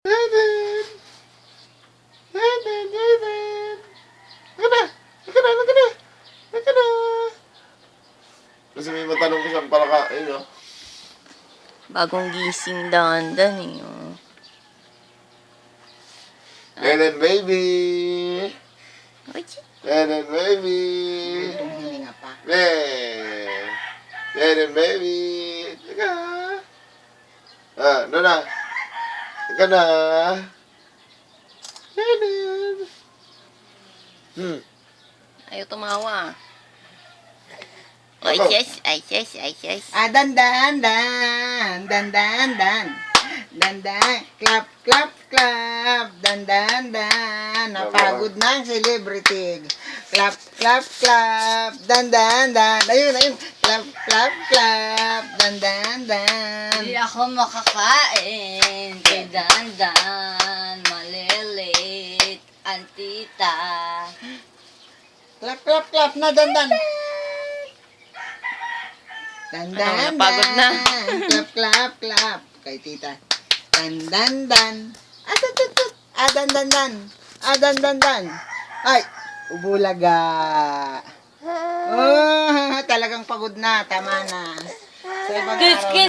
Eden! Eden! Eden! Laka na! Laka na! Laka na! Laka na! Kasi may matanong ko siyang palakain, oh. Bagong gising dandan eh. Oh. Eden, baby! Uy, Eden, baby! Itong hininga pa. Eh! Eden, baby! Teka! Ano na? Teka na! Eden! ayaw tumawa. Ay, Ako. yes, ay, yes, ay, yes. Dandan, dan. Dandan, dan. Dandan. Clap, clap, clap. Dandan, dan. Napagod na ang celebrity. Clap, clap, clap. Dandan, dan. Ayun, ayun. Clap, clap, clap. Dandan, dan. Hindi ako makakain kay dandan. Malilit ang tita. Clap, clap, clap na dandan. Dandan, Napagod na. Clap, clap, clap. Kay tita. Dandan, dan. Atatutut. Dandan, dan. Dandan, dan. Ay, ubulaga. Oh, talagang pagod na. Tama na. Sa ibang Kiss, araw kiss.